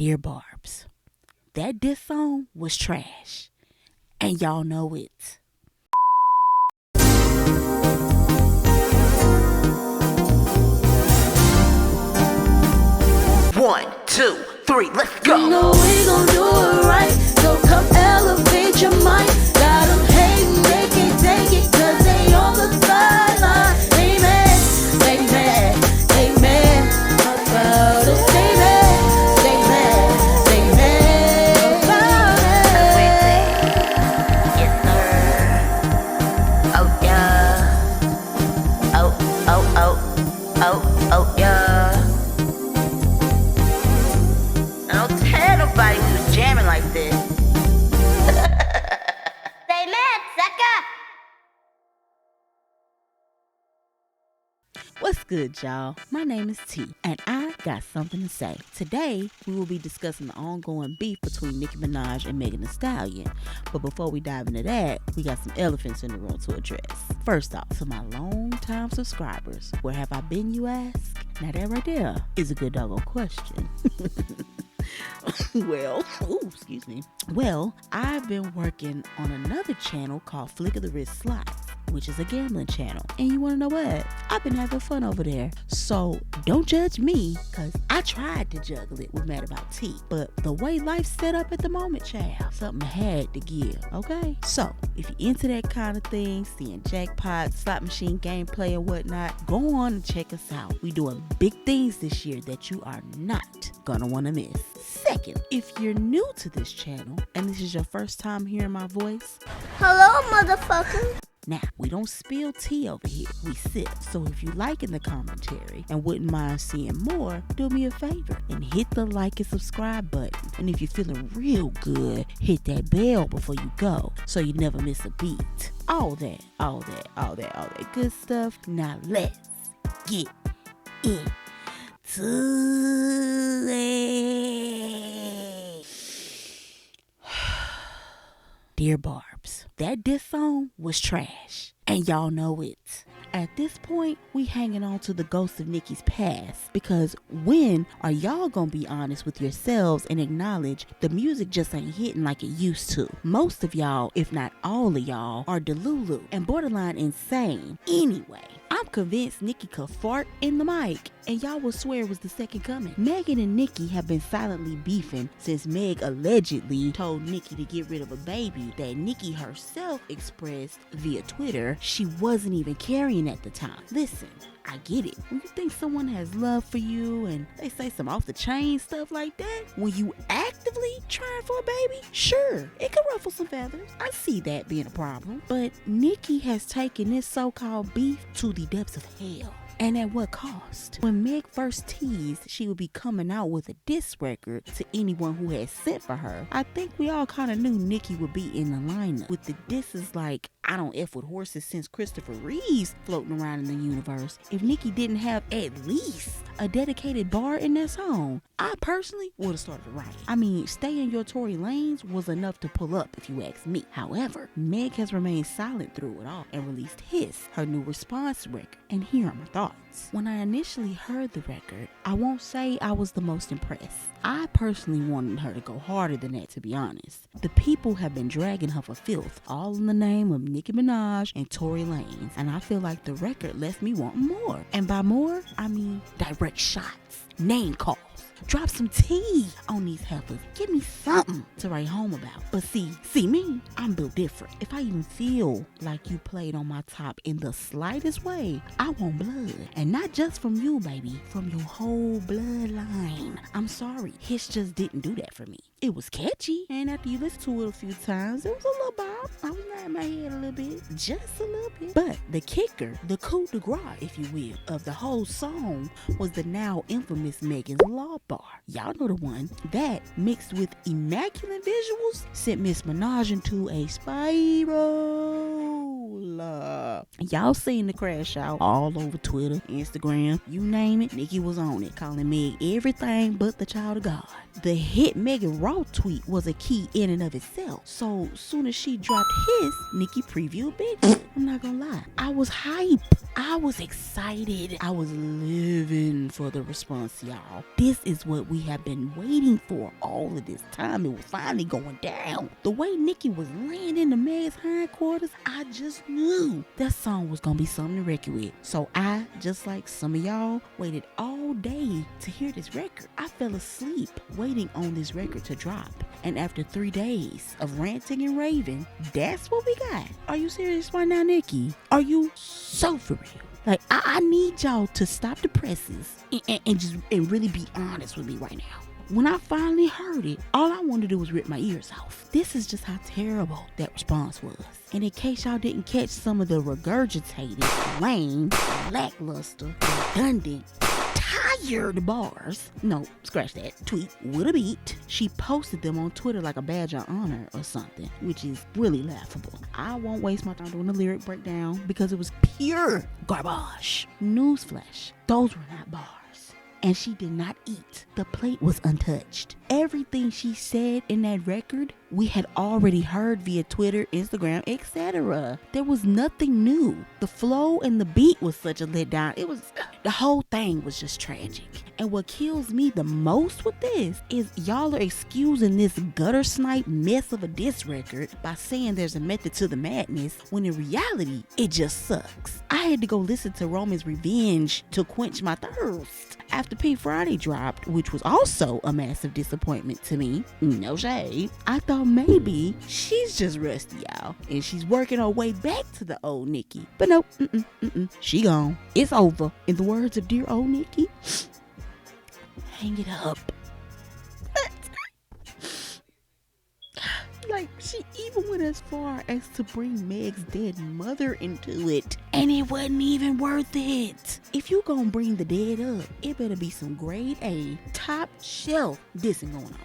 Dear Barbs, that diss song was trash, and y'all know it. One, two, three, let's go. You know we gon' do it right, so come elevate your mind. Got them hating, they can't take it, cause they on the sideline. They mad, they mad, they mad about it. So stay mad, stay mad, stay mad about it. Yes, sir. Oh, yeah. Oh, oh, oh. Oh, oh, yeah. Don't tell nobody we was jamming like this. Stay mad, sucker. What's good, y'all? My name is T, and I got something to say. Today, we will be discussing the ongoing beef between Nicki Minaj and Megan Thee Stallion. But before we dive into that, we got some elephants in the room to address. First off, to my long-time subscribers, where have I been, you ask? Now that right there is a good doggone question. Well, I've been working on another channel called Flick of the Wrist Slots, which is a gambling channel. And you wanna know what? I've been having fun over there. So don't judge me, cause I tried to juggle it with Mad About T. But the way life's set up at the moment, child, something had to give, okay? So if you're into that kind of thing, seeing jackpots, slot machine gameplay and whatnot, go on and check us out. We doing big things this year that you are not gonna wanna miss. Second, if you're new to this channel and this is your first time hearing my voice, Hello, motherfucker. now, we don't spill tea over here, we sip. So if you liking the commentary and wouldn't mind seeing more, do me a favor and hit the like and subscribe button. And if you're feeling real good, hit that bell before you go so you never miss a beat. All that good stuff. Now let's get into it. Dear Barbs, that diss song was trash, and y'all know it. At this point, we hanging on to the ghost of Nicki's past, because when are y'all gonna be honest with yourselves and acknowledge the music just ain't hitting like it used to? Most of y'all, if not all of y'all, are delulu and borderline insane. Anyway, I'm convinced Nicki could fart in the mic, and y'all will swear it was the second coming. Megan and Nicki have been silently beefing since Meg allegedly told Nicki to get rid of a baby that Nicki herself expressed via Twitter she wasn't even carrying at the time. Listen, I get it. When you think someone has love for you and they say some off the chain stuff like that, when you actively trying for a baby, sure, it can ruffle some feathers. I see that being a problem. But Nicki has taken this so-called beef to the depths of hell. And at what cost? When Meg first teased she would be coming out with a diss record to anyone who had sent for her, I think we all kind of knew Nicki would be in the lineup. With the disses like, I don't F with horses since Christopher Reeves floating around in the universe, if Nicki didn't have at least a dedicated bar in that song, I personally would have started a riot. I mean, stay in your Tory lanes was enough to pull up if you ask me. However, Meg has remained silent through it all and released her new response record. And here are my thoughts. When I initially heard the record, I won't say I was the most impressed. I personally wanted her to go harder than that, to be honest. The people have been dragging her for filth, all in the name of Nicki Minaj and Tory Lanez, and I feel like the record left me wanting more. And by more, I mean direct shots, name calls. Drop some tea on these heifers. Give me something to write home about. But see me, I'm built different. If I even feel like you played on my top in the slightest way, I want blood. And not just from you, baby, from your whole bloodline. I'm sorry, Hitch just didn't do that for me. It was catchy, and after you listen to it a few times, it was a little bop. I was nodding my head a little bit, just a little bit. But the kicker, the coup de grace, if you will, of the whole song was the now infamous Megan's Law bar. Y'all know the one that, mixed with immaculate visuals, sent Miss Minaj into a spiral. Y'all seen the crash out all over Twitter, Instagram, you name it. Nicki was on it, calling Meg everything but the child of God. The hit Megan Raw tweet was a key in and of itself. So soon as she dropped his, Nicki previewed Bitch. I'm not gonna lie, I was hype. I was excited. I was living for the response, y'all. This is what we have been waiting for all of this time. It was finally going down. The way Nicki was laying in the Meg's hindquarters, I just knew that song was gonna be something to reckon with. So I, just like some of y'all, waited all day to hear this record. I fell asleep waiting on this record to drop. And after 3 days of ranting and raving, that's what we got. Are you serious right now, Nicki? Are you so for real? Like, I need y'all to stop the presses and really be honest with me right now. When I finally heard it, all I wanted to do was rip my ears off. This is just how terrible that response was. And in case y'all didn't catch some of the regurgitated, lame, lackluster, redundant, tired bars, no, scratch that, tweet with a beat, she posted them on Twitter like a badge of honor or something, which is really laughable. I won't waste my time doing a lyric breakdown because it was pure garbage. Newsflash, those were not bars. And she did not eat. The plate was untouched. Everything she said in that record, we had already heard via Twitter, Instagram, etc. There was nothing new. The flow and the beat was such a letdown. The whole thing was just tragic. And what kills me the most with this is y'all are excusing this gutter snipe mess of a diss record by saying there's a method to the madness, when in reality, it just sucks. I had to go listen to Roman's Revenge to quench my thirst. After Pink Friday dropped, which was also a massive disappointment to me, no shade, I thought maybe she's just rusty, y'all, and she's working her way back to the old Nicki. But nope, she gone. It's over. In the words of dear old Nicki, hang it up. Like, she even went as far as to bring Meg's dead mother into it. And it wasn't even worth it. If you gonna bring the dead up, it better be some grade A, top shelf dissing going on.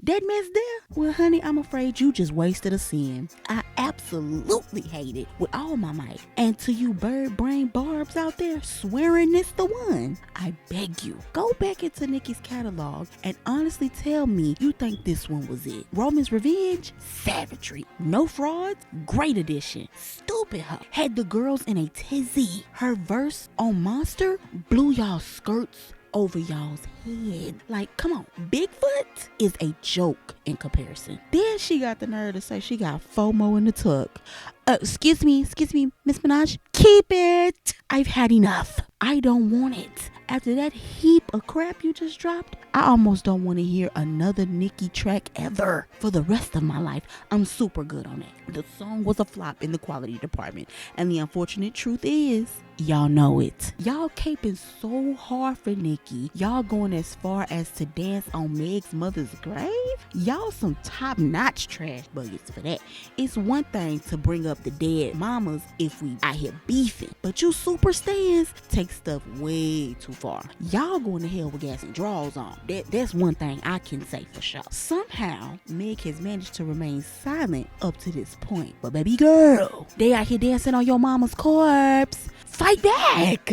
That mess there? Well, honey, I'm afraid you just wasted a sin. I absolutely hate it with all my might. And to you bird brain barbs out there swearing this the one, I beg you, go back into Nicki's catalog and honestly tell me you think this one was it. Roman's Revenge? Savagery. No Frauds? Great addition. Stupid her. Had the girls in a tizzy. Her verse on Monster blew y'all skirts over y'all's head. Like, come on, Bigfoot is a joke in comparison. Then she got the nerve to say she got FOMO in the tuck. Excuse me, Miss Minaj, keep it. I've had enough. I don't want it. After that heap of crap you just dropped, I almost don't want to hear another Nicki track ever for the rest of my life. I'm super good on it. The song was a flop in the quality department, and the unfortunate truth is, y'all know it. Y'all caping so hard for Nicki. Y'all going as far as to dance on Meg's mother's grave? Y'all some top-notch trash buggers for that. It's one thing to bring up the dead mamas if we out here beefing, but you super stans take stuff way too far. Y'all going to hell with gas and draws on. That's one thing I can say for sure. Somehow, Meg has managed to remain silent up to this point. But baby girl, they out here dancing on your mama's corpse. Fight back.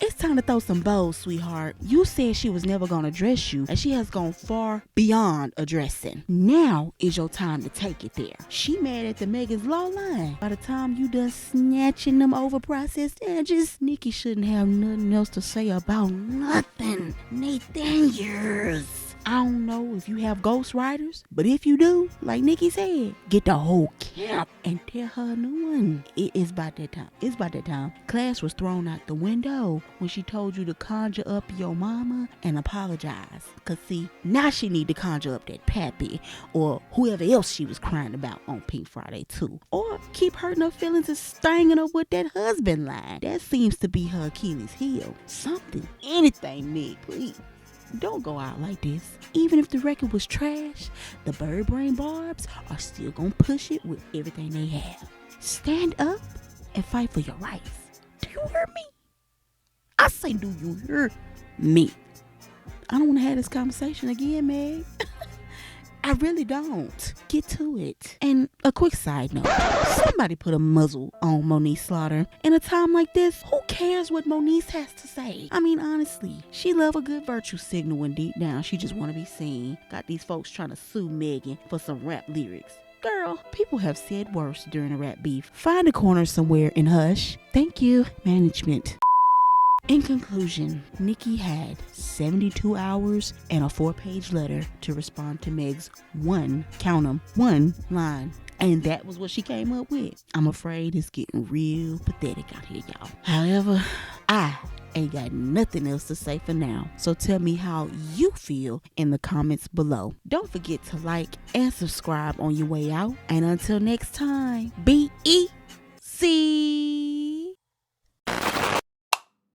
It's time to throw some bows, sweetheart. You said she was never gonna address you, and she has gone far beyond addressing. Now is your time to take it there. She mad at the Megan's Law line. By the time you done snatching them overprocessed edges, Nicki shouldn't have nothing else to say about nothing. Nathaniels. I don't know if you have ghostwriters, but if you do, like Nicki said, get the whole camp and tell her a new one. It is about that time. It's about that time. Class was thrown out the window when she told you to conjure up your mama and apologize. Cause see, now she need to conjure up that pappy or whoever else she was crying about on Pink Friday too. Or keep hurting her feelings and stanging her with that husband line. That seems to be her Achilles heel. Something, anything, Meg, please. Don't go out like this. Even if the record was trash, the bird brain barbs are still gonna push it with everything they have. Stand up and fight for your rights. Do you hear me? I say, do you hear me? I don't want to have this conversation again, Meg. I really don't. Get to it. And a quick side note. Somebody put a muzzle on Monice Slaughter. In a time like this, who cares what Monice has to say? I mean, honestly, she love a good virtue signal when deep down she just want to be seen. Got these folks trying to sue Megan for some rap lyrics. Girl, people have said worse during a rap beef. Find a corner somewhere and hush. Thank you, management. In conclusion, Nicki had 72 hours and a 4-page letter to respond to Meg's one line. And that was what she came up with. I'm afraid it's getting real pathetic out here, y'all. However, I ain't got nothing else to say for now. So tell me how you feel in the comments below. Don't forget to like and subscribe on your way out. And until next time, be easy.